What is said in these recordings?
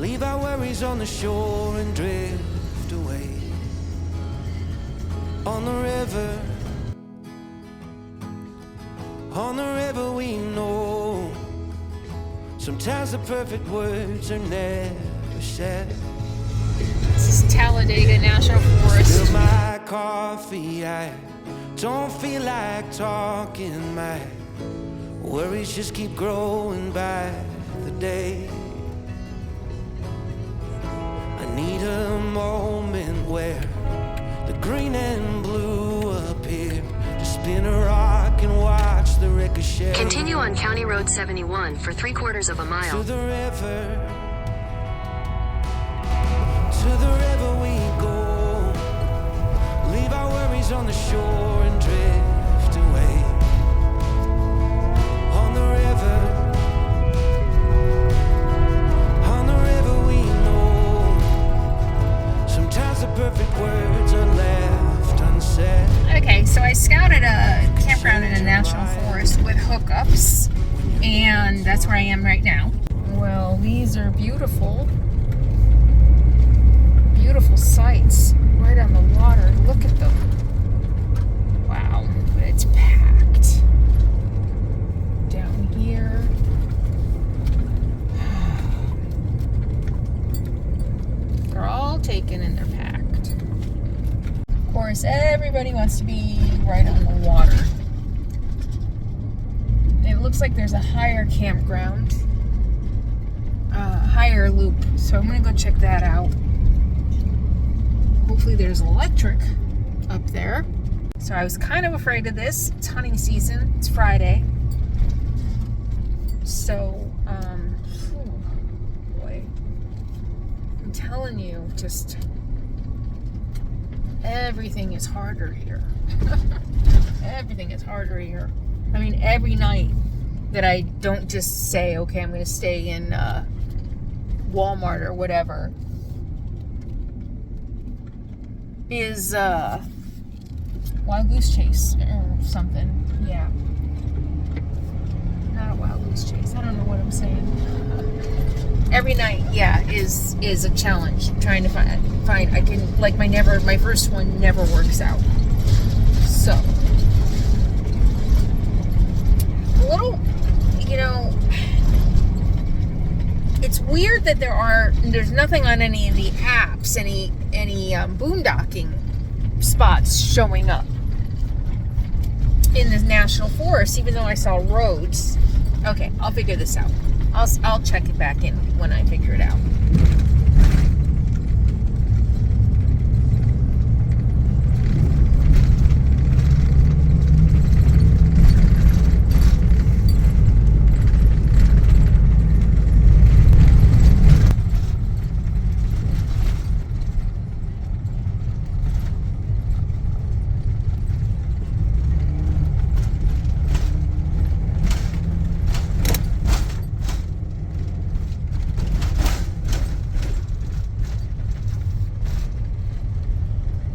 Leave our worries on the shore and drift away. On the river we know. Sometimes the perfect words are never said. This is Talladega National Forest. Spill my coffee, I don't feel like talking. My worries just keep growing by the day. I need a moment where the green and blue appear, to spin a rock and watch the ricochet. Continue on County Road 71 for 3/4 of a mile. To the river we go. Leave our worries on the shore and drift away. On the river we know. Sometimes the perfect words are left unsaid. Okay, so I scouted a campground in a national forest with hookups, and that's where I am right now. Well, these are beautiful. Beautiful sights right on the water. Look at them. Wow, but it's packed. Down here. They're all taken and they're packed. Of course, everybody wants to be right on the water. It looks like there's a higher campground, higher loop. So I'm gonna go check that out. Hopefully there's electric up there. So I was kind of afraid of this. It's hunting season. It's Friday. So, boy, I'm telling you, just everything is harder here. Everything is harder here. I mean, every night that I don't just say, okay, I'm going to stay in Walmart or whatever, is wild goose chase or something. Yeah, not a wild goose chase. I don't know what I'm saying. Every night, yeah, is a challenge. Trying to find. I can, like, my first one never works out. So a little, it's weird that there's nothing on any of the apps, any boondocking spots showing up in this national forest, even though I saw roads. Okay, I'll figure this out. I'll check it back in when I figure it out.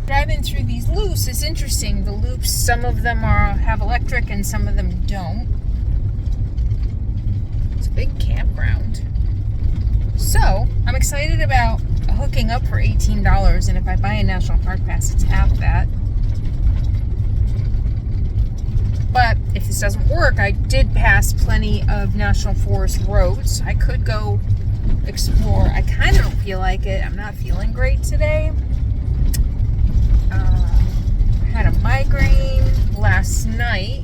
Driving through these loops is interesting. The loops, some of them have electric and some of them don't. It's a big campground. So I'm excited about hooking up for $18, and if I buy a National Park Pass, it's half that. But if this doesn't work, I did pass plenty of National Forest roads. I could go explore. I kind of don't feel like it. I'm not feeling great today. Had a migraine last night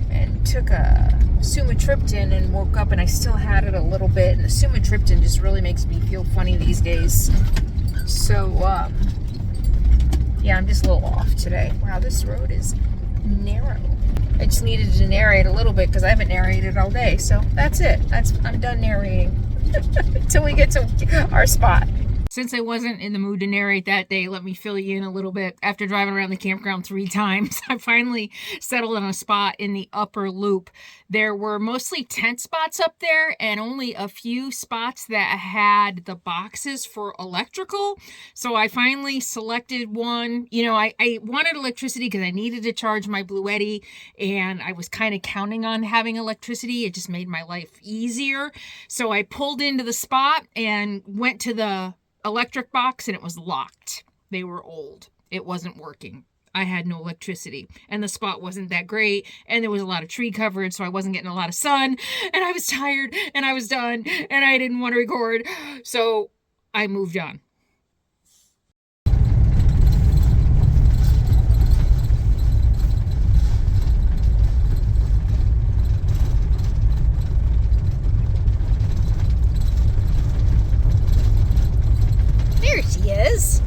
and took a sumatriptan and woke up and I still had it a little bit, and the sumatriptan just really makes me feel funny these days. So yeah, I'm just a little off today. Wow, this road is narrow. I just needed to narrate a little bit because I haven't narrated all day. So that's it. I'm done narrating until we get to our spot. Since I wasn't in the mood to narrate that day, let me fill you in a little bit. After driving around the campground 3 times, I finally settled on a spot in the upper loop. There were mostly tent spots up there and only a few spots that had the boxes for electrical. So I finally selected one. You know, I wanted electricity because I needed to charge my Bluetti, and I was kind of counting on having electricity. It just made my life easier. So I pulled into the spot and went to the electric box, and it was locked. They were old. It wasn't working. I had no electricity, and the spot wasn't that great, and there was a lot of tree coverage, so I wasn't getting a lot of sun, and I was tired, and I was done, and I didn't want to record, so I moved on. There she is.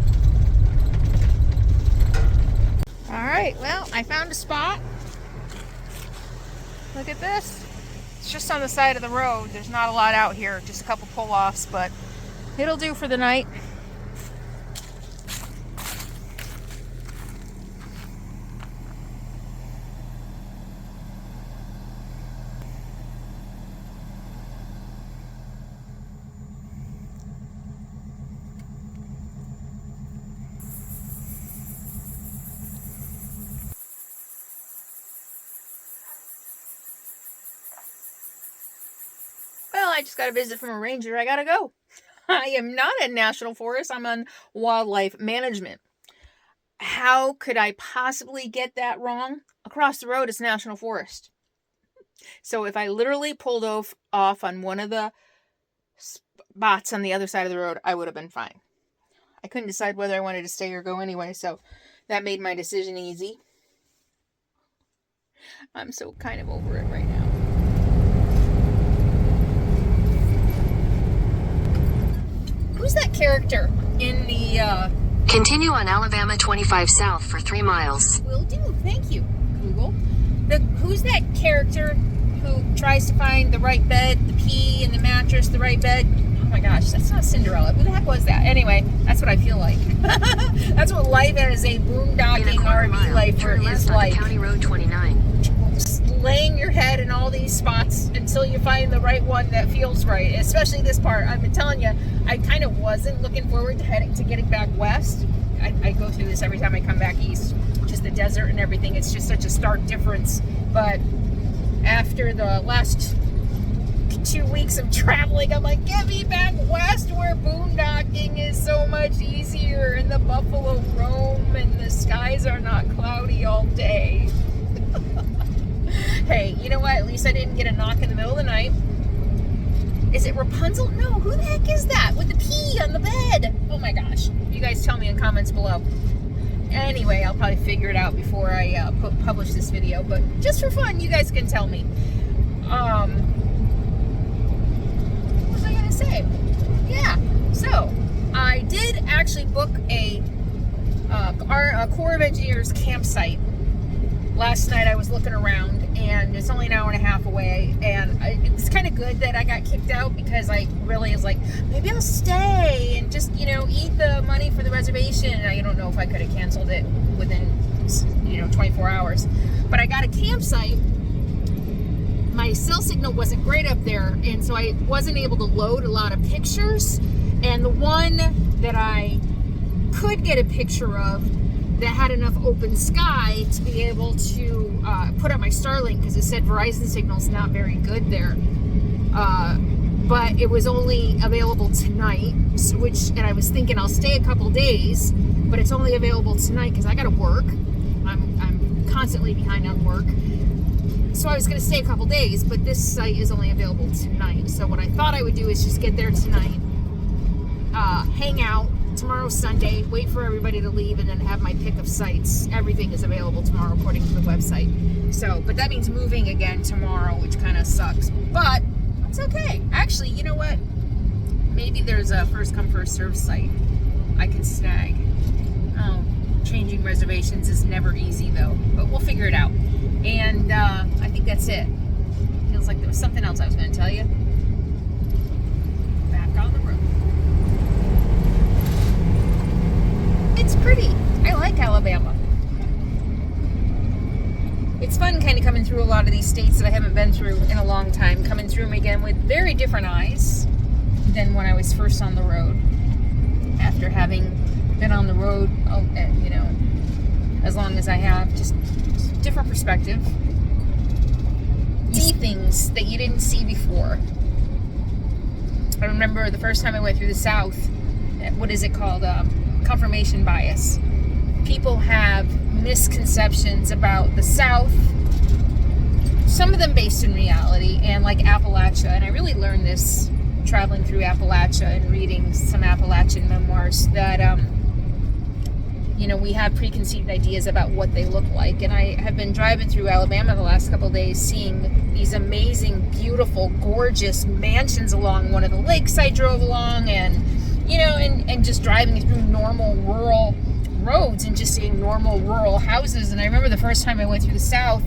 All right, well, I found a spot. Look at this. It's just on the side of the road. There's not a lot out here, just a couple pull-offs, but it'll do for the night. Well, I just got a visit from a ranger. I gotta go. I am not in national forest. I'm on wildlife management. How could I possibly get that wrong? Across the road is national forest. So if I literally pulled off on one of the spots on the other side of the road, I would have been fine. I couldn't decide whether I wanted to stay or go anyway, so that made my decision easy. I'm so kind of over it right now. Who's that character in the, Continue on Alabama 25 South for 3 miles. Will do, thank you, Google. Who's that character who tries to find the right bed, the pee in the mattress, the right bed? Oh my gosh, that's not Cinderella. Who the heck was that? Anyway, that's what I feel like. That's what life as a boondocking RV lifer is like. County Road 29. Laying your head in all these spots until you find the right one that feels right, especially this part. I've been telling you, I kind of wasn't looking forward to getting back west. I go through this every time I come back east, just the desert and everything. It's just such a stark difference. But after the last 2 weeks of traveling, I'm like, get me back west where boondocking is so much easier and the buffalo roam and the skies are not cloudy all day. Hey, you know what? At least I didn't get a knock in the middle of the night. Is it Rapunzel? No, who the heck is that with the pee on the bed? Oh my gosh. You guys tell me in comments below. Anyway, I'll probably figure it out before I publish this video, but just for fun, you guys can tell me. What was I going to say? Yeah, so I did actually book a Corps of Engineers campsite. Last night I was looking around, and it's only an hour and a half away, and it's kind of good that I got kicked out because I really was like, maybe I'll stay and just, you know, eat the money for the reservation. And I don't know if I could have canceled it within, 24 hours. But I got a campsite. My cell signal wasn't great up there, and so I wasn't able to load a lot of pictures. And the one that I could get a picture of that had enough open sky to be able to put up my Starlink, because it said Verizon signal's not very good there. But it was only available tonight, and I was thinking I'll stay a couple days, but it's only available tonight because I gotta work. I'm constantly behind on work. So I was gonna stay a couple days, but this site is only available tonight. So what I thought I would do is just get there tonight, hang out. Tomorrow's Sunday, wait for everybody to leave, and then have my pick of sites. Everything is available tomorrow according to the website. So, but that means moving again tomorrow, which kind of sucks. But it's okay. Actually, you know what? Maybe there's a first come, first served site I can snag. Oh, changing reservations is never easy though, but we'll figure it out. And I think that's it. Feels like there was something else I was going to tell you. Back on the road. It's pretty. I like Alabama. It's fun kind of coming through a lot of these states that I haven't been through in a long time, coming through them again with very different eyes than when I was first on the road. After having been on the road, you know, as long as I have, just different perspective. See things that you didn't see before. I remember the first time I went through the South, what is it called? Confirmation bias. People have misconceptions about the South, some of them based in reality, and like Appalachia. And I really learned this traveling through Appalachia and reading some Appalachian memoirs that, you know, we have preconceived ideas about what they look like. And I have been driving through Alabama the last couple of days, seeing these amazing, beautiful, gorgeous mansions along one of the lakes I drove along, and, you know, and just driving through normal rural roads and just seeing normal rural houses. And I remember the first time I went through the South,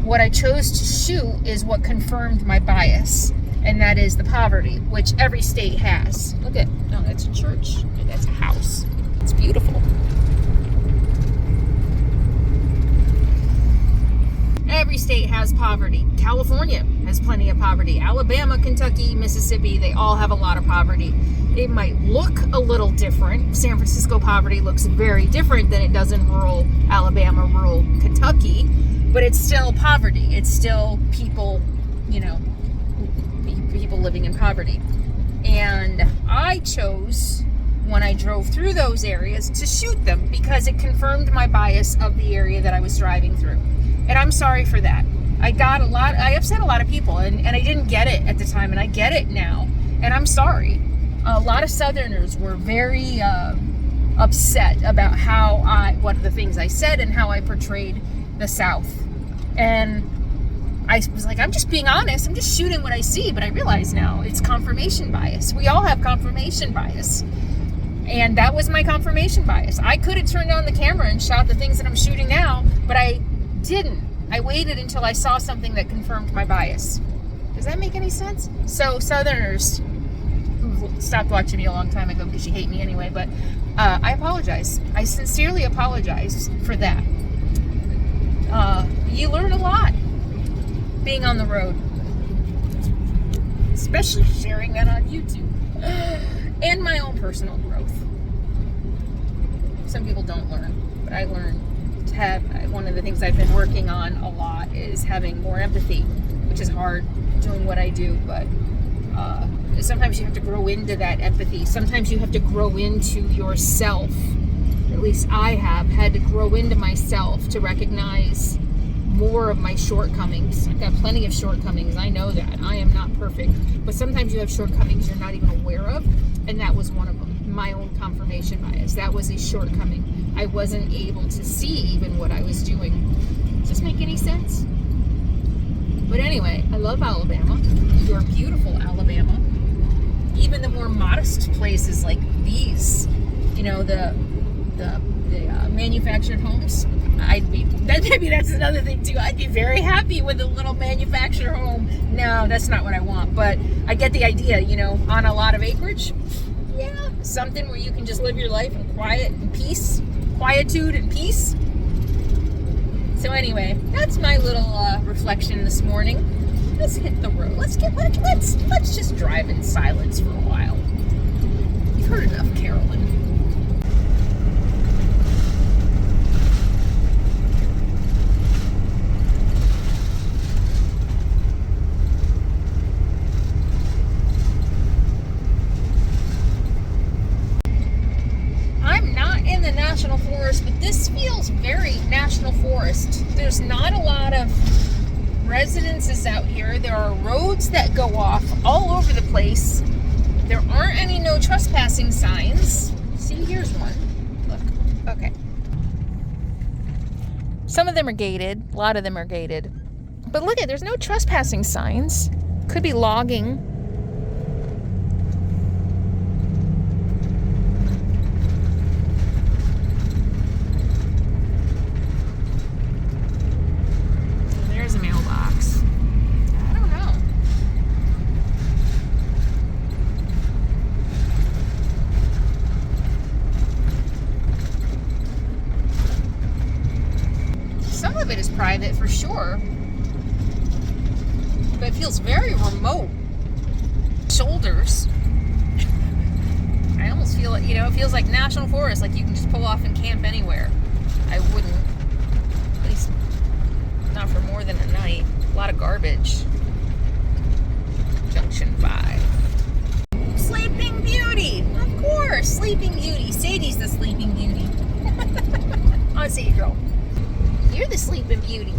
what I chose to shoot is what confirmed my bias, and that is the poverty, which every state has. Look at, no, that's a church. That's a house. It's beautiful. Every state has poverty. California has plenty of poverty. Alabama, Kentucky, Mississippi, they all have a lot of poverty. It might look a little different. San Francisco poverty looks very different than it does in rural Alabama, rural Kentucky, but it's still poverty. It's still people, you know, people living in poverty. And I chose, when I drove through those areas, to shoot them because it confirmed my bias of the area that I was driving through. And I'm sorry for that. I upset a lot of people, and I didn't get it at the time, and I get it now, and I'm sorry. A lot of Southerners were very upset about what the things I said and how I portrayed the South. And I was like, I'm just being honest. I'm just shooting what I see. But I realize now it's confirmation bias. We all have confirmation bias. And that was my confirmation bias. I could have turned on the camera and shot the things that I'm shooting now, but I didn't. I waited until I saw something that confirmed my bias. Does that make any sense? So Southerners who stopped watching me a long time ago because you hate me anyway, but I apologize. I sincerely apologize for that. You learn a lot being on the road, especially sharing that on YouTube, and my own personal growth. Some people don't learn, but I learned to have, one of the things I've been working on a lot is having more empathy, which is hard doing what I do, but sometimes you have to grow into that empathy. Sometimes you have to grow into yourself. At least I have had to grow into myself to recognize more of my shortcomings. I've got plenty of shortcomings. I know that. I am not perfect. But sometimes you have shortcomings you're not even aware of. And that was one of them. My own confirmation bias. That was a shortcoming. I wasn't able to see even what I was doing. Does this make any sense? But anyway, I love Alabama. You're beautiful, Alabama. Even the more modest places like these, you know, the manufactured homes, maybe that's another thing too. I'd be very happy with a little manufactured home. No, that's not what I want, but I get the idea, you know, on a lot of acreage. Yeah, something where you can just live your life in quiet and peace, quietude and peace. So anyway, that's my little reflection this morning. Let's hit the road. Let's just drive in silence for a while. You've heard enough, Carolyn. I'm not in the National Forest, but this feels very National Forest. There's not a lot of residences out here. There are roads that go off all over the place. There aren't any no trespassing signs. See, here's one. Look. Okay. Some of them are gated. A lot of them are gated. But look there's no trespassing signs. Could be logging. There's a mailbox. I don't know. Some of it is private for sure, but it feels very remote. Shoulders. I almost feel, you know, it feels like national forest, like you can just pull off and camp anywhere. I wouldn't, at least not for more than a night. A lot of garbage. Junction 5. Sleeping Beauty, of course, Sleeping Beauty. Sadie's the Sleeping Beauty. Oh, Sadie girl, you're the Sleeping Beauty.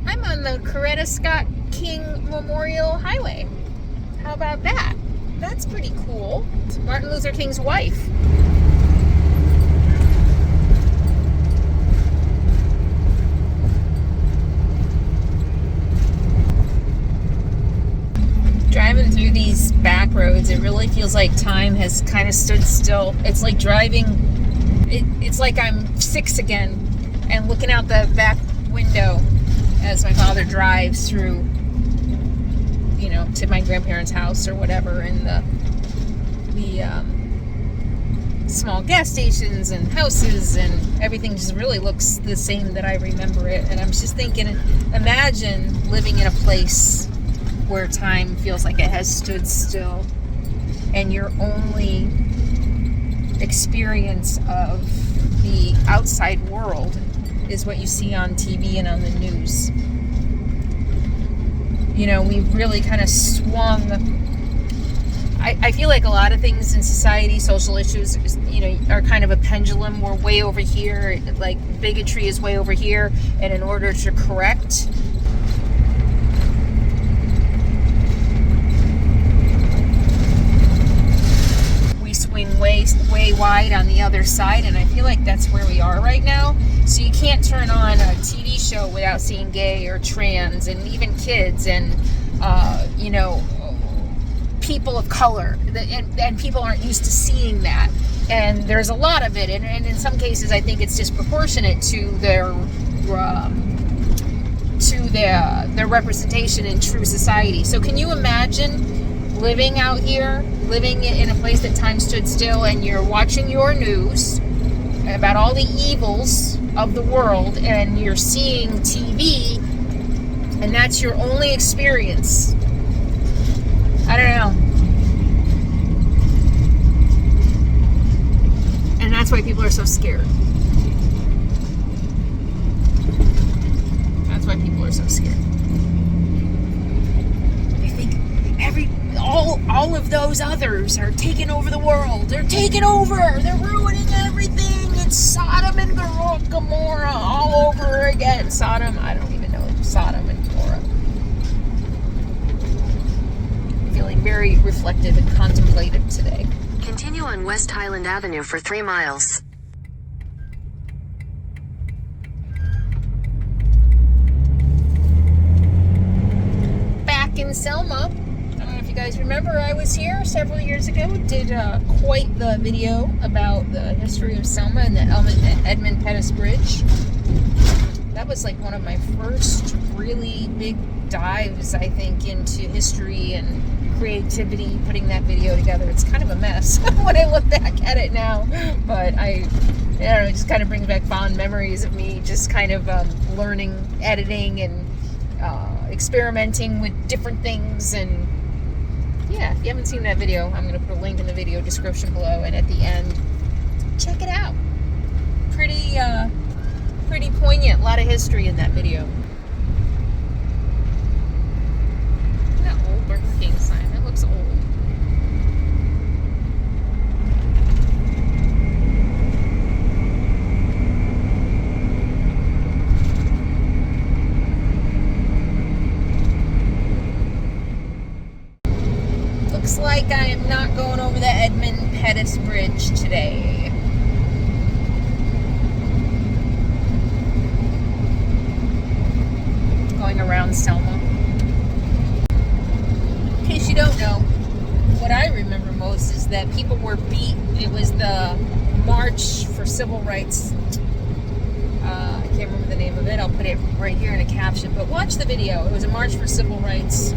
I'm on the Coretta Scott King Memorial Highway. How about that? That's pretty cool. It's Martin Luther King's wife. Driving through these back roads, it really feels like time has kind of stood still. It's like driving, it's like I'm 6 again and looking out the back window as my father drives through, you know, to my grandparents' house or whatever, and the small gas stations and houses and everything just really looks the same that I remember it. And I'm just thinking, imagine living in a place where time feels like it has stood still and your only experience of the outside world is what you see on TV and on the news. You know, we've really kind of swung. I feel like a lot of things in society, social issues, you know, are kind of a pendulum. We're way over here, like bigotry is way over here, and in order to correct, we swing way wide on the other side, and I feel like that's where we are right now. So you can't turn on a TV show without seeing gay or trans and even kids and, you know, people of color, and people aren't used to seeing that, and there's a lot of it, and in some cases I think it's disproportionate to their representation in true society. So can you imagine living out here, living in a place that time stood still, and you're watching your news about all the evils of the world, and you're seeing TV, and that's your only experience? I don't know. And that's why people are so scared. That's why people are so scared. They think all of those others are taking over the world. They're taking over. They're ruining everything. It's Sodom and Gomorrah all over again. Sodom, I don't even know. Sodom and Gomorrah. Feeling very reflective and contemplative today. Continue on West Highland Avenue for 3 miles. Back in Selma. I don't know if you guys remember, I was here several years ago, did quite the video about the history of Selma and the Edmund Pettus Bridge. That was like one of my first really big dives, I think, into history and creativity, putting that video together. It's kind of a mess when I look back at it now, but I don't know, it just kind of brings back fond memories of me just kind of learning editing and experimenting with different things. And yeah, if you haven't seen that video, I'm going to put a link in the video description below, and at the end, check it out. Pretty poignant, a lot of history in that video. That old Burger King sign, that looks old. Looks like I am not going over the Edmund Pettus Bridge today. Going around Selma. In case you don't know, what I remember most is that people were beat. It was the March for Civil Rights. I can't remember the name of it. I'll put it right here in a caption. But watch the video. It was a March for Civil Rights.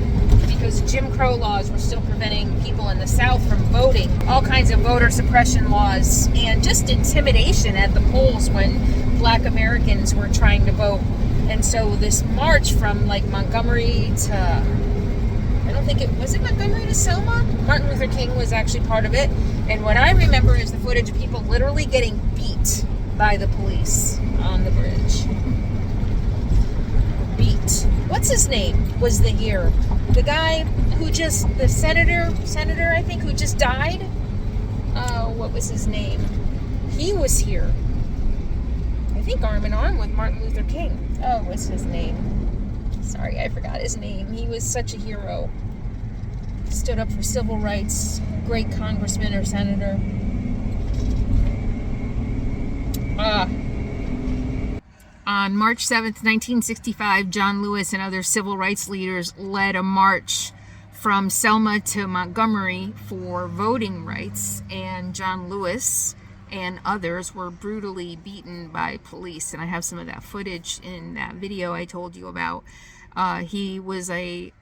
because Jim Crow laws were still preventing people in the South from voting. All kinds of voter suppression laws and just intimidation at the polls when Black Americans were trying to vote. And so this march from like Montgomery to, I don't think was it Montgomery to Selma? Martin Luther King was actually part of it. And what I remember is the footage of people literally getting beat by the police on the bridge. Beat. What's his name was here? The guy who just, the senator I think, who just died? What was his name? He was here. I think arm in arm with Martin Luther King. Oh, what's his name? Sorry, I forgot his name. He was such a hero. Stood up for civil rights. Great congressman or senator. On March 7th, 1965, John Lewis and other civil rights leaders led a march from Selma to Montgomery for voting rights, and John Lewis and others were brutally beaten by police. And I have some of that footage in that video I told you about. He was a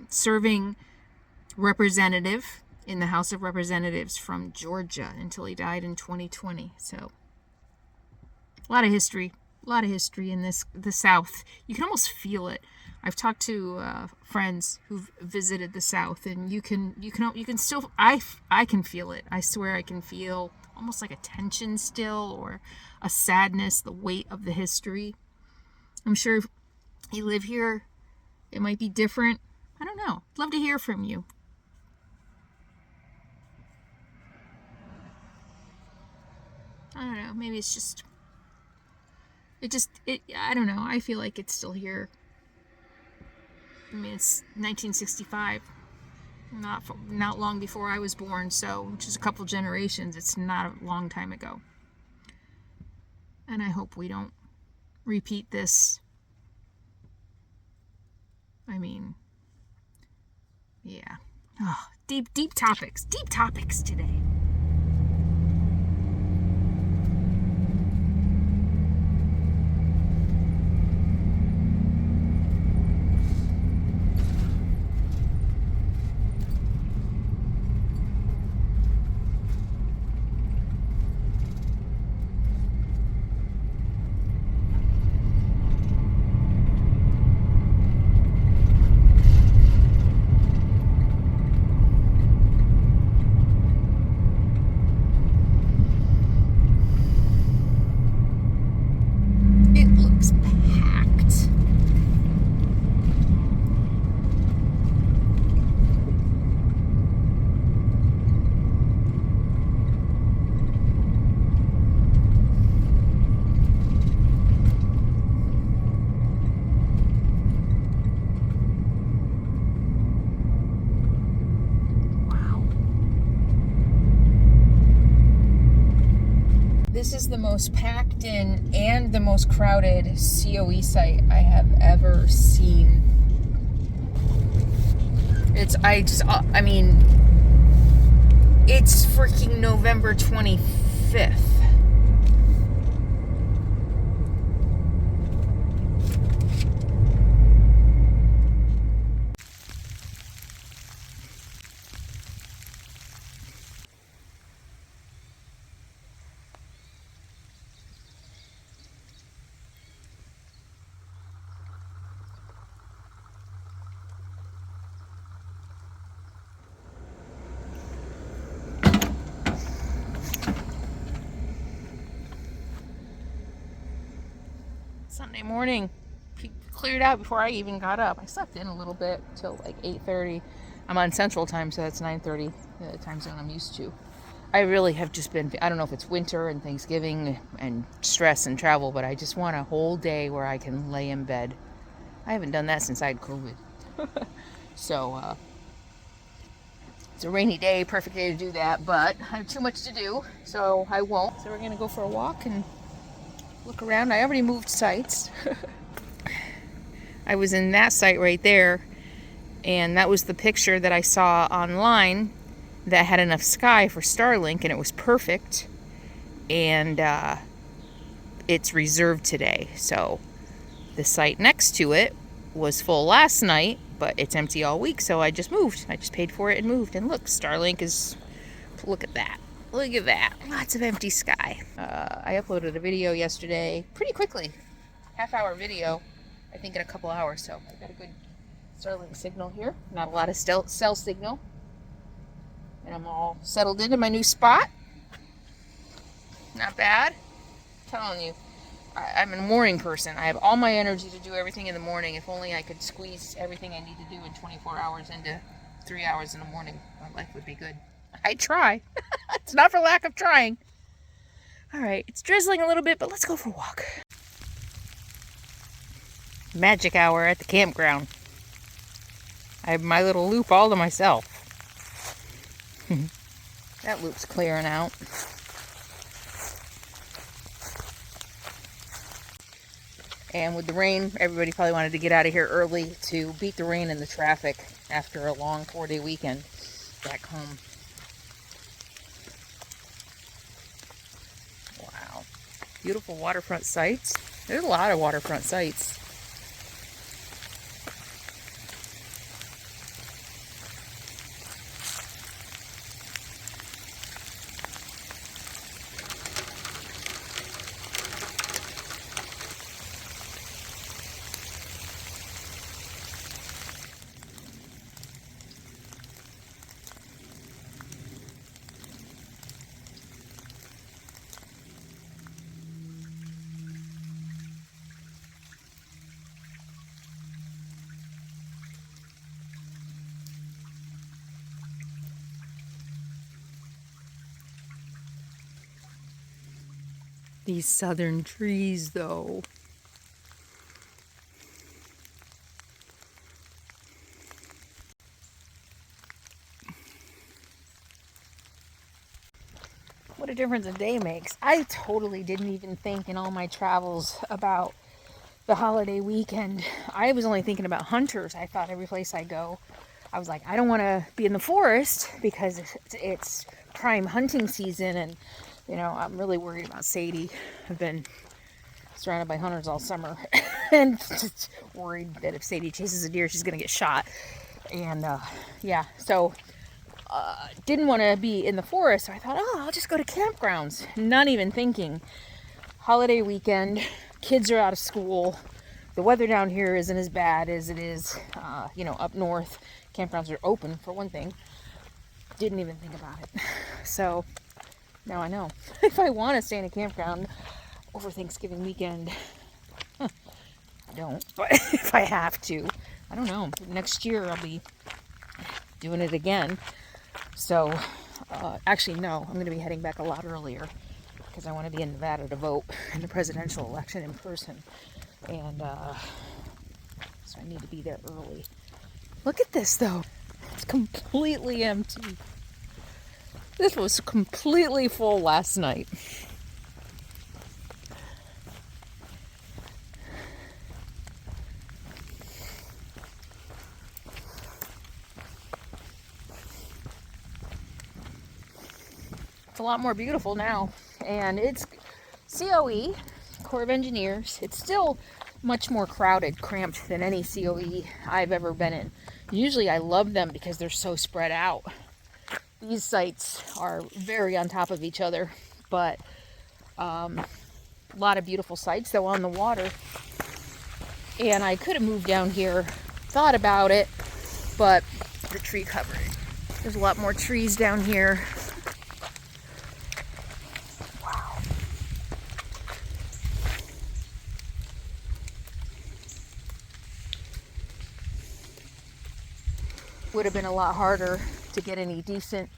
serving representative in the House of Representatives from Georgia until he died in 2020. So a lot of history in the South. You can almost feel it. I've talked to friends who've visited the South, and you can still, I can feel it. I swear I can feel almost like a tension still, or a sadness, the weight of the history. I'm sure if you live here, it might be different. I don't know. I'd love to hear from you. I don't know. Maybe it's just, I don't know. I feel like it's still here. I mean, it's 1965. Not long before I was born, so which is a couple generations. It's not a long time ago. And I hope we don't repeat this. I mean, yeah. Oh, deep topics today. This is the most packed in and the most crowded COE site I have ever seen. It's freaking November 25th. Sunday morning, cleared out before I even got up. I slept in a little bit till like 8:30. I'm on Central Time, so that's 9:30, the time zone I'm used to. I really have just been, I don't know if it's winter and Thanksgiving and stress and travel, but I just want a whole day where I can lay in bed. I haven't done that since I had COVID. So, it's a rainy day, perfect day to do that, but I have too much to do, so I won't. So we're going to go for a walk and look around. I already moved sites. I was in that site right there, and that was the picture that I saw online that had enough sky for Starlink, and it was perfect. And it's reserved today. So the site next to it was full last night, but it's empty all week, so I just moved. I just paid for it and moved. And look, Starlink is, look at that. Look at that. Lots of empty sky. I uploaded a video yesterday pretty quickly. Half-hour video, I think in a couple hours, so I got a good Starlink signal here. Not a lot of cell signal. And I'm all settled into my new spot. Not bad. I'm telling you, I'm a morning person. I have all my energy to do everything in the morning. If only I could squeeze everything I need to do in 24 hours into 3 hours in the morning, my life would be good. I try. It's not for lack of trying. All right, it's drizzling a little bit, but let's go for a walk. Magic hour at the campground. I have my little loop all to myself. That loop's clearing out. And with the rain, everybody probably wanted to get out of here early to beat the rain and the traffic after a long 4-day weekend back home. Wow. Beautiful waterfront sites. There's a lot of waterfront sites. These southern trees, though. What a difference a day makes. I totally didn't even think in all my travels about the holiday weekend. I was only thinking about hunters. I thought every place I go, I was like, I don't want to be in the forest because it's prime hunting season, and you know, I'm really worried about Sadie. I've been surrounded by hunters all summer and just worried that if Sadie chases a deer, she's going to get shot. And yeah, so didn't want to be in the forest. So I thought, oh, I'll just go to campgrounds. Not even thinking. Holiday weekend, kids are out of school. The weather down here isn't as bad as it is, you know, up north. Campgrounds are open, for one thing. Didn't even think about it. So now I know. If I want to stay in a campground over Thanksgiving weekend, I don't. But if I have to, I don't know. Next year I'll be doing it again. So, actually, no. I'm going to be heading back a lot earlier because I want to be in Nevada to vote in the presidential election in person. And so I need to be there early. Look at this, though. It's completely empty. This was completely full last night. It's a lot more beautiful now. And it's COE, Corps of Engineers. It's still much more crowded, cramped than any COE I've ever been in. Usually I love them because they're so spread out. These sites are very on top of each other, but a lot of beautiful sites though on the water. And I could have moved down here, thought about it, but the tree cover. There's a lot more trees down here. Wow. Would have been a lot harder to get any decent.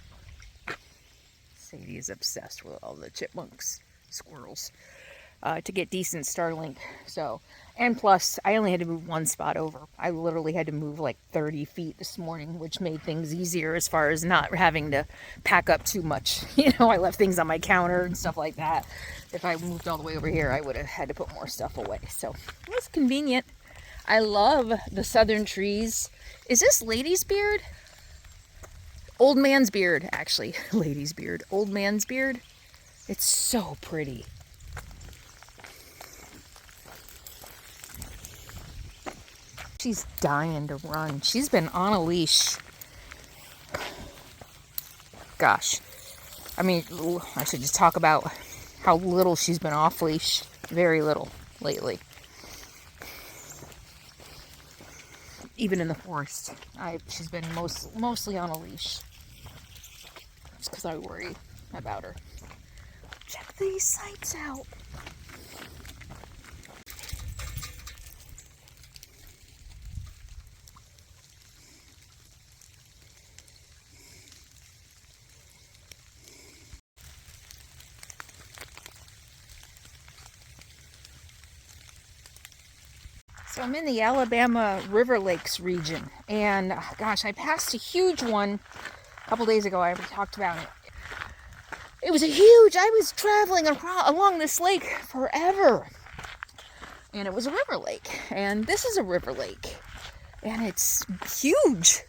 Sadie is obsessed with all the chipmunks, squirrels, to get decent Starlink. So, and plus, I only had to move one spot over. I literally had to move like 30 feet this morning, which made things easier as far as not having to pack up too much. You know, I left things on my counter and stuff like that. If I moved all the way over here, I would have had to put more stuff away. So, it was convenient. I love the southern trees. Is this lady's beard? Old man's beard, actually. Lady's beard. Old man's beard. It's so pretty. She's dying to run. She's been on a leash. Gosh. I mean, I should just talk about how little she's been off leash. Very little lately. Even in the forest, she's been mostly on a leash. Just because I worry about her. Check these sights out. So I'm in the Alabama River Lakes region, and gosh, I passed a huge one a couple days ago. I already talked about it. It was I was traveling along this lake forever, and it was a river lake, and this is a river lake, and it's huge.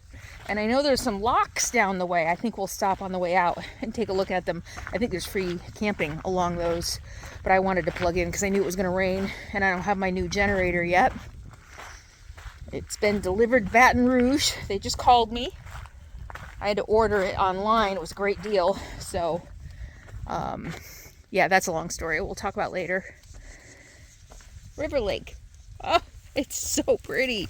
And I know there's some locks down the way. I think we'll stop on the way out and take a look at them. I think there's free camping along those, but I wanted to plug in because I knew it was going to rain, and I don't have my new generator yet. It's been delivered Baton Rouge. They just called me. I had to order it online. It was a great deal. So, yeah, that's a long story. We'll talk about later. River Lake. Oh, it's so pretty.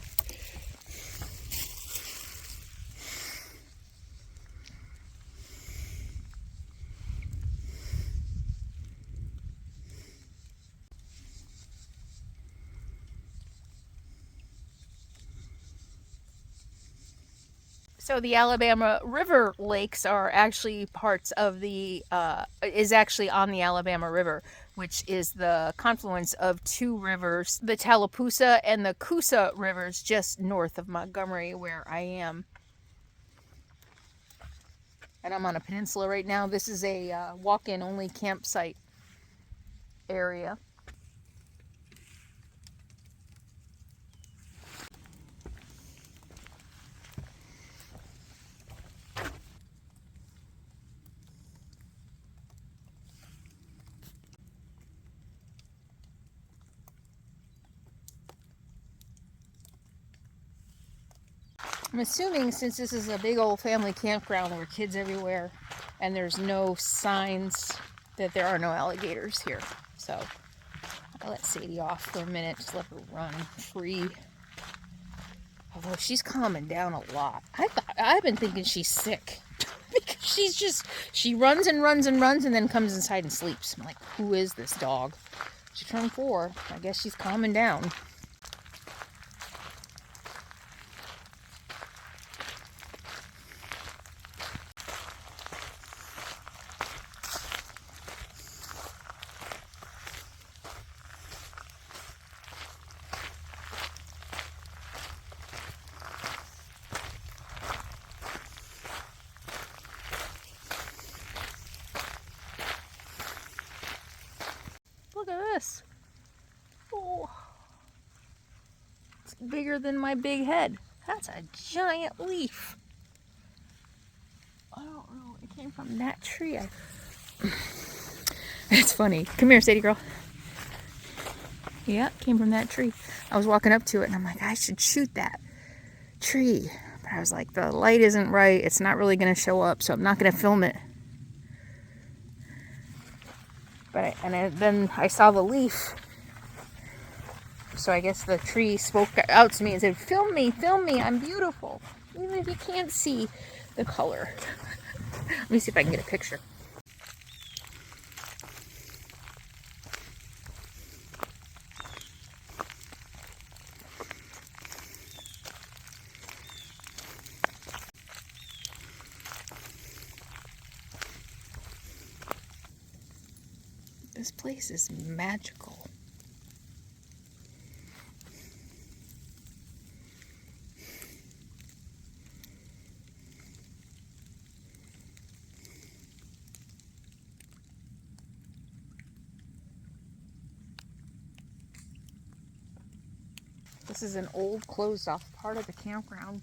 So the Alabama River Lakes are actually parts of is actually on the Alabama River, which is the confluence of two rivers, the Tallapoosa and the Coosa rivers, just north of Montgomery, where I am. And I'm on a peninsula right now. This is a walk-in only campsite area. I'm assuming since this is a big old family campground, there are kids everywhere, and there's no signs that there are no alligators here. So I'll let Sadie off for a minute, just let her run free. Although she's calming down a lot. I've been thinking she's sick. Because she runs and runs and runs and then comes inside and sleeps. I'm like, who is this dog? She turned 4. I guess she's calming down. Look at this. Oh, it's bigger than my big head. That's a giant leaf. I don't know. It came from that tree. It's funny. Come here, Sadie girl. Yeah, it came from that tree. I was walking up to it and I'm like, I should shoot that tree. But I was like, the light isn't right. It's not really going to show up, so I'm not going to film it. But then I saw the leaf. So I guess the tree spoke out to me and said, film me, I'm beautiful. Even if you can't see the color. Let me see if I can get a picture. This place is magical. This is an old closed off part of the campground.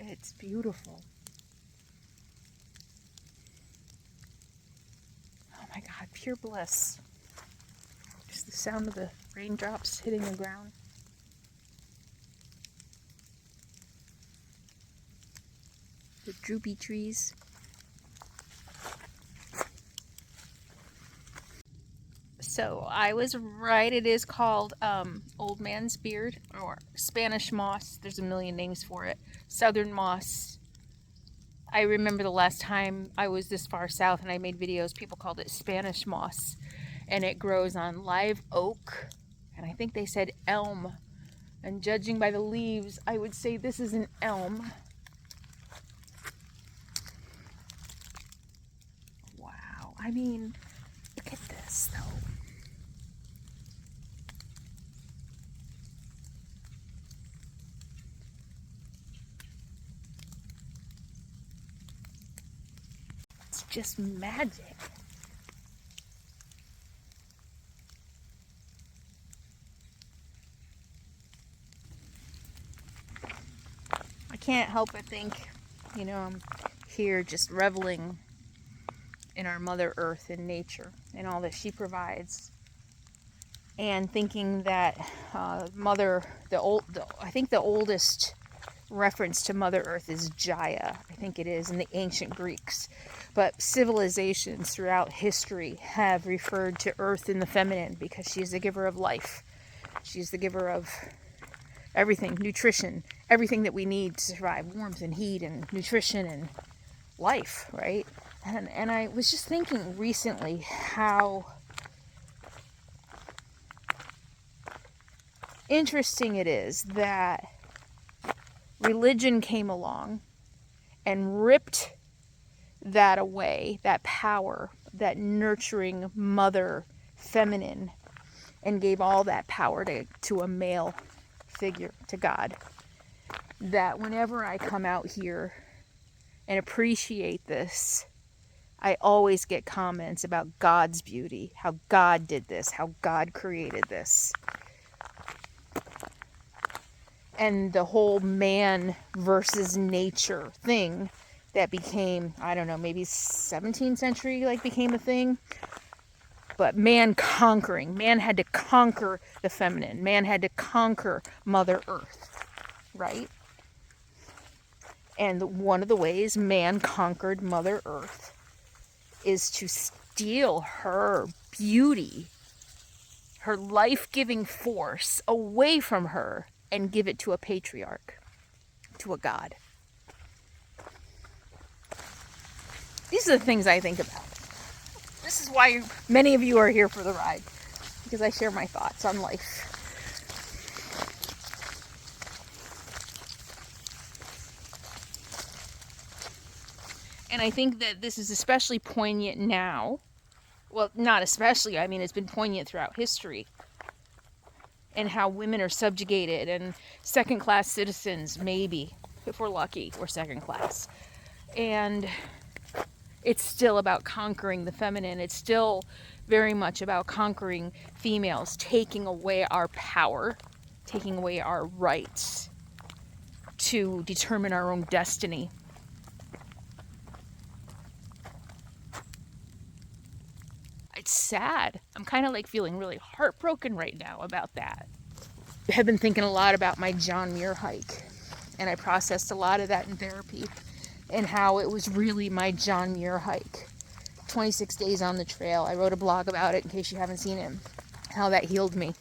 It's beautiful. Oh my God, pure bliss. Just the sound of the raindrops hitting the ground. The droopy trees. So I was right, it is called old man's beard or Spanish moss. There's a million names for it. Southern moss. I remember the last time I was this far south and I made videos, people called it Spanish moss. And it grows on live oak, and I think they said elm. And judging by the leaves, I would say this is an elm. Wow, I mean, look at this though. It's just magic. I can't help but think, you know, I'm here just reveling in our Mother Earth and nature and all that she provides, and thinking that I think the oldest reference to Mother Earth is Gaia. I think it is in the ancient Greeks, but civilizations throughout history have referred to Earth in the feminine because she is the giver of life. She's the giver of everything, nutrition, everything that we need to survive, warmth and heat and nutrition and life, right? And I was just thinking recently how interesting it is that religion came along and ripped that away, that power, that nurturing mother feminine, and gave all that power to a male figure, to God. That whenever I come out here and appreciate this, I always get comments about God's beauty, how God did this, how God created this. And the whole man versus nature thing that became, I don't know, maybe 17th century became a thing. But man conquering, man had to conquer the feminine, man had to conquer Mother Earth, right? And one of the ways man conquered Mother Earth is to steal her beauty, her life-giving force away from her and give it to a patriarch, to a god. These are the things I think about. This is why many of you are here for the ride, because I share my thoughts on life. And I think that this is especially poignant now. Well, not especially, I mean, it's been poignant throughout history. And how women are subjugated and second-class citizens, maybe, if we're lucky, we're second class. And it's still about conquering the feminine. It's still very much about conquering females, taking away our power, taking away our rights to determine our own destiny. It's sad. I'm kind of feeling really heartbroken right now about that. I have been thinking a lot about my John Muir hike, and I processed a lot of that in therapy, and how it was really my John Muir hike. 26 days on the trail. I wrote a blog about it in case you haven't seen it. How that healed me.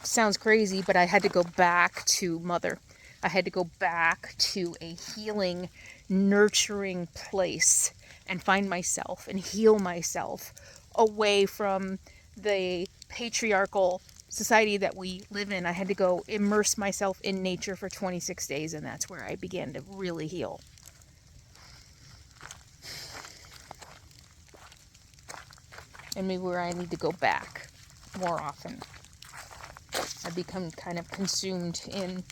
Sounds crazy, but I had to go back to Mother. I had to go back to a healing, nurturing place and find myself and heal myself away from the patriarchal society that we live in. I had to go immerse myself in nature for 26 days, and that's where I began to really heal. And maybe where I need to go back more often. I've become kind of consumed in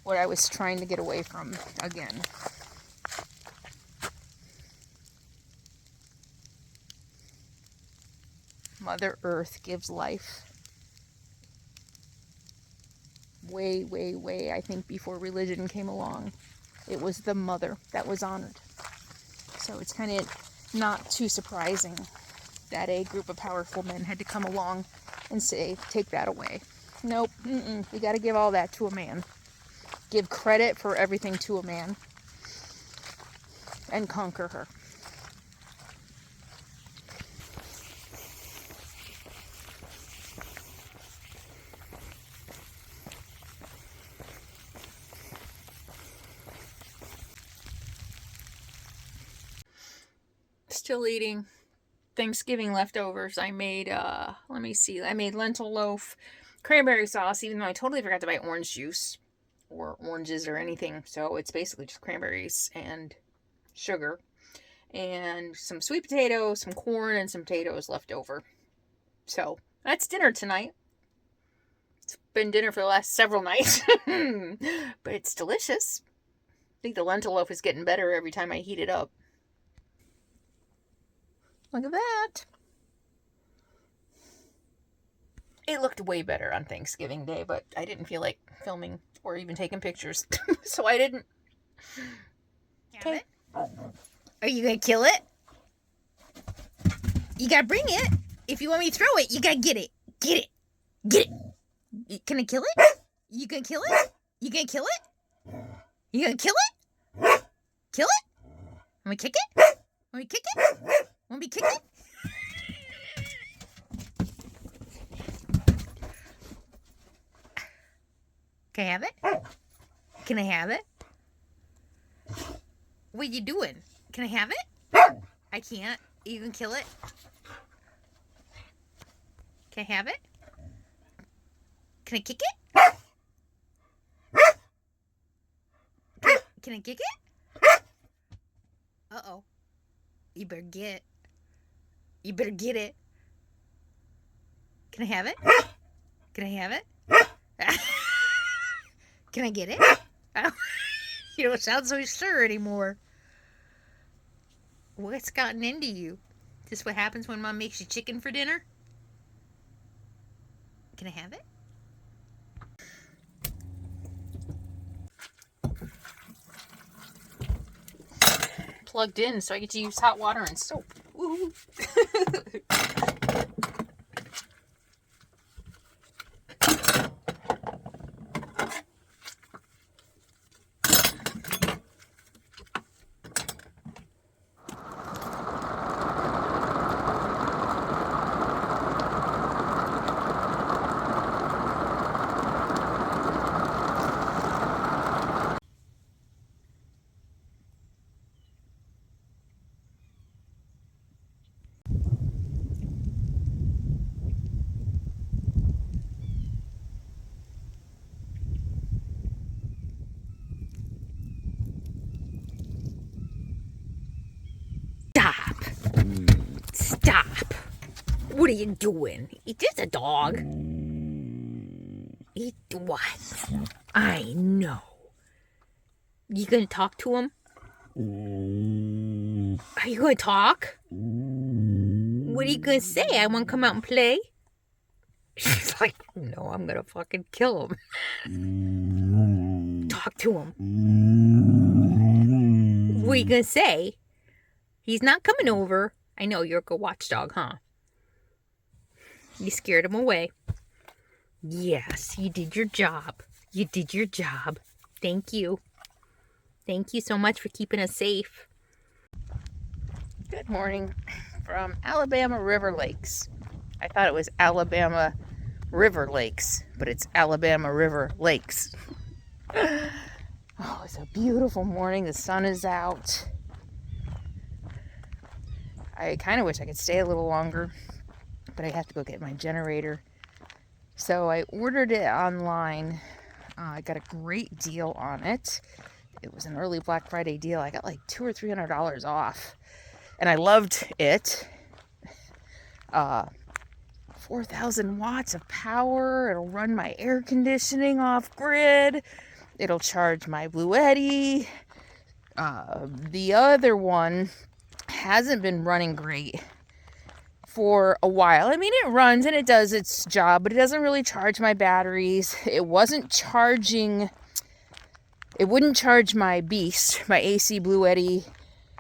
what I was trying to get away from again. Mother Earth gives life. Way, way, way, I think, before religion came along. It was the mother that was honored. So it's kind of not too surprising that a group of powerful men had to come along and say, take that away. Nope. You got to give all that to a man. Give credit for everything to a man. And conquer her. Still eating Thanksgiving leftovers. I made, let me see. I made lentil loaf, cranberry sauce, even though I totally forgot to buy orange juice or oranges or anything. So it's basically just cranberries and sugar and some sweet potatoes, some corn, and some potatoes left over. So that's dinner tonight. It's been dinner for the last several nights, but it's delicious. I think the lentil loaf is getting better every time I heat it up. Look at that. It looked way better on Thanksgiving Day, but I didn't feel like filming or even taking pictures, so I didn't. Okay. Are you gonna kill it? You gotta bring it. If you want me to throw it, you gotta get it. Get it. Get it. Can I kill it? You gonna kill it? You gonna kill it? You gonna kill it? Kill it? Want me to kick it? Want me to kick it? Want me to kick it? Can I have it? Can I have it? What are you doing? Can I have it? I can't. You can kill it. Can I have it? Can I kick it? Can I kick it? Uh-oh. You better get it. You better get it. Can I have it? Can I have it? Can I get it? You don't sound so sure anymore. What's gotten into you? Is this what happens when Mom makes you chicken for dinner? Can I have it? Plugged in so I get to use hot water and soap. Woo! Stop. What are you doing? It is a dog. Eat what? I know. You gonna talk to him? Are you gonna talk? What are you gonna say? I wanna come out and play? She's like, no, I'm gonna fucking kill him. Talk to him. What are you gonna say? He's not coming over. I know, you're a good watchdog, huh? You scared him away. Yes, you did your job. You did your job. Thank you. Thank you so much for keeping us safe. Good morning from Alabama River Lakes. I thought it was Alabama River Lakes, but it's Alabama River Lakes. Oh, it's a beautiful morning. The sun is out. I kind of wish I could stay a little longer, but I have to go get my generator. So I ordered it online. I got a great deal on it. It was an early Black Friday deal. I got like $200 or $300 off, and I loved it. 4,000 watts of power. It'll run my air conditioning off grid. It'll charge my Bluetti. The other one hasn't been running great for a while. I mean, it runs and it does its job, but it doesn't really charge my batteries. It wouldn't charge my Beast, my AC Bluetti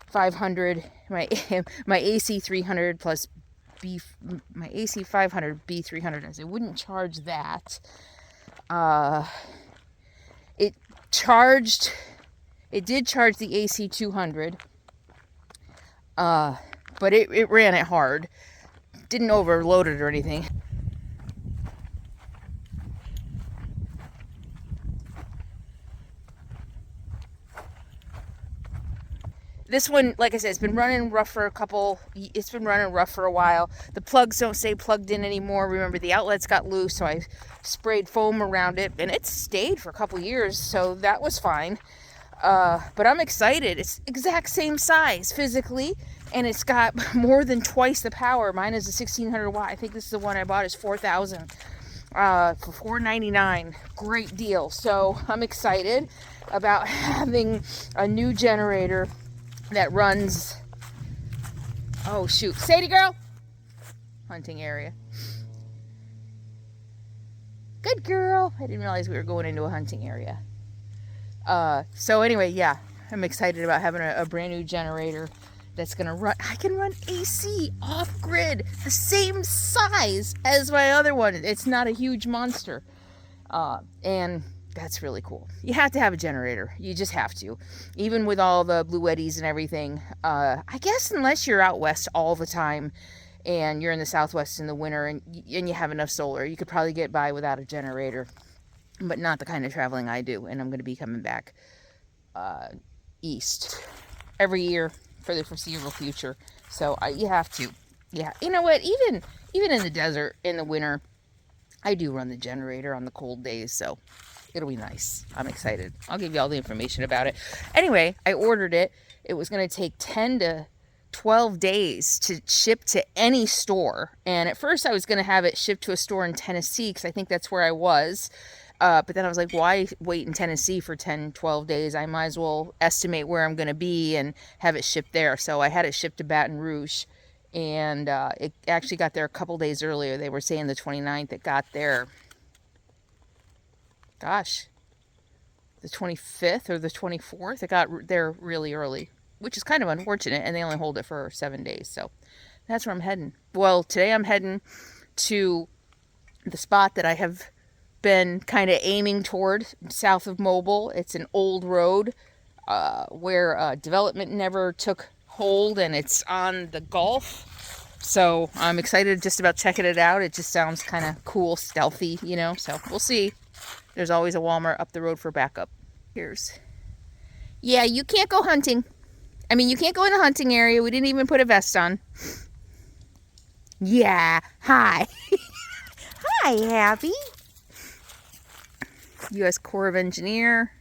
500, my AC 300 plus my AC 500 B300 is. It wouldn't charge that. It did charge the AC 200, but it ran it hard. Didn't overload it or anything. This one, like I said, it's been running rough for a while. The plugs don't stay plugged in anymore. Remember, the outlets got loose, so I sprayed foam around it, and it stayed for a couple years, so that was fine. But I'm excited. It's exact same size physically, and it's got more than twice the power. Mine is a 1600 watt. I think this is the one I bought is 4,000 for $499. Great deal. So I'm excited about having a new generator that runs, oh shoot, Sadie girl, hunting area. Good girl. I didn't realize we were going into a hunting area. So anyway, yeah, I'm excited about having a brand new generator that's gonna run. I can run AC off grid, the same size as my other one. It's not a huge monster, and that's really cool. You have to have a generator. You just have to. Even with all the blue eddies and everything. I guess unless you're out west all the time and you're in the southwest in the winter and you have enough solar, you could probably get by without a generator. But not the kind of traveling I do. And I'm going to be coming back east every year for the foreseeable future. So you have to. Yeah. You know what? Even in the desert in the winter, I do run the generator on the cold days. So it'll be nice. I'm excited. I'll give you all the information about it. Anyway, I ordered it. It was going to take 10 to 12 days to ship to any store. And at first I was going to have it shipped to a store in Tennessee because I think that's where I was. But then I was like, why wait in Tennessee for 10, 12 days? I might as well estimate where I'm going to be and have it shipped there. So I had it shipped to Baton Rouge. And it actually got there a couple days earlier. They were saying the 29th. It got there, gosh, the 25th or the 24th. It got there really early, which is kind of unfortunate. And they only hold it for 7 days. So that's where I'm heading. Well, today I'm heading to the spot that I have been kind of aiming toward, south of Mobile. It's an old road where development never took hold, and it's on the Gulf. So I'm excited just about checking it out. It just sounds kind of cool, stealthy, you know. So we'll see. There's always a Walmart up the road for backup. Yeah, you can't go hunting. I mean, you can't go in the hunting area. We didn't even put a vest on. Yeah, hi. Hi, Abby. U.S. Corps of Engineer.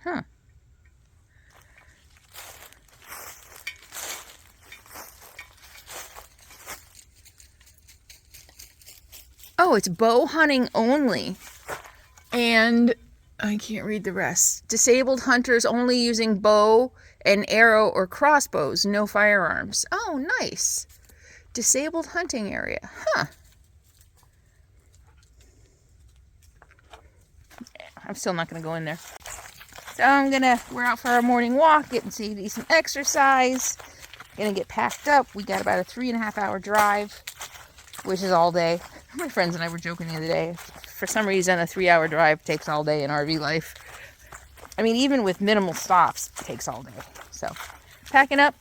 Huh. Oh, it's bow hunting only. And I can't read the rest. Disabled hunters only using bow and arrow or crossbows, no firearms. Oh, nice. Disabled hunting area. Huh. I'm still not going to go in there. So we're out for our morning walk, getting Sadie some exercise. Gonna get packed up. We got about a 3.5 hour drive, which is all day. My friends and I were joking the other day. For some reason, a 3 hour drive takes all day in RV life. I mean, even with minimal stops, it takes all day. So, packing up.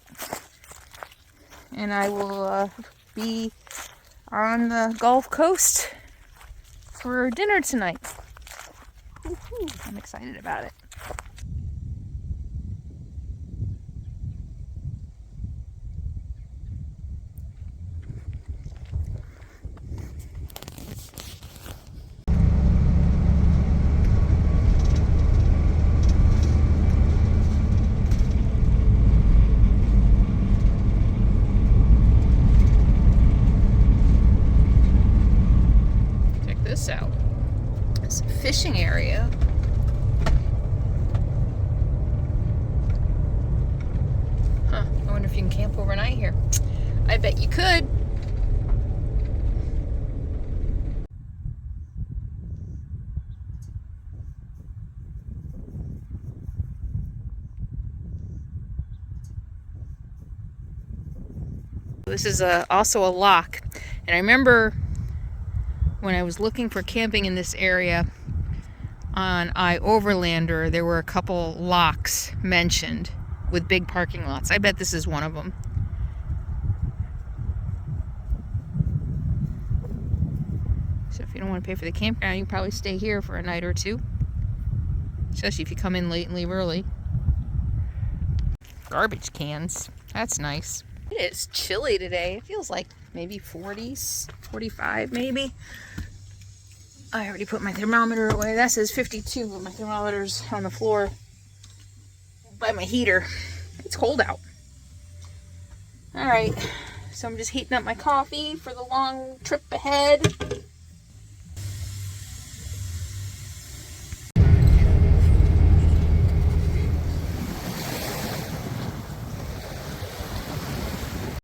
And I will be on the Gulf Coast for dinner tonight. Woo-hoo. I'm excited about it. Out. It's a fishing area. Huh. I wonder if you can camp overnight here. I bet you could. This is also a lock. And I remember when I was looking for camping in this area on iOverlander, there were a couple locks mentioned with big parking lots. I bet this is one of them. So if you don't want to pay for the campground, you can probably stay here for a night or two. Especially if you come in late and leave early. Garbage cans. That's nice. It is chilly today. It feels like maybe 40s, 45 maybe. I already put my thermometer away. That says 52, but my thermometer's on the floor by my heater. It's cold out. Alright, so I'm just heating up my coffee for the long trip ahead.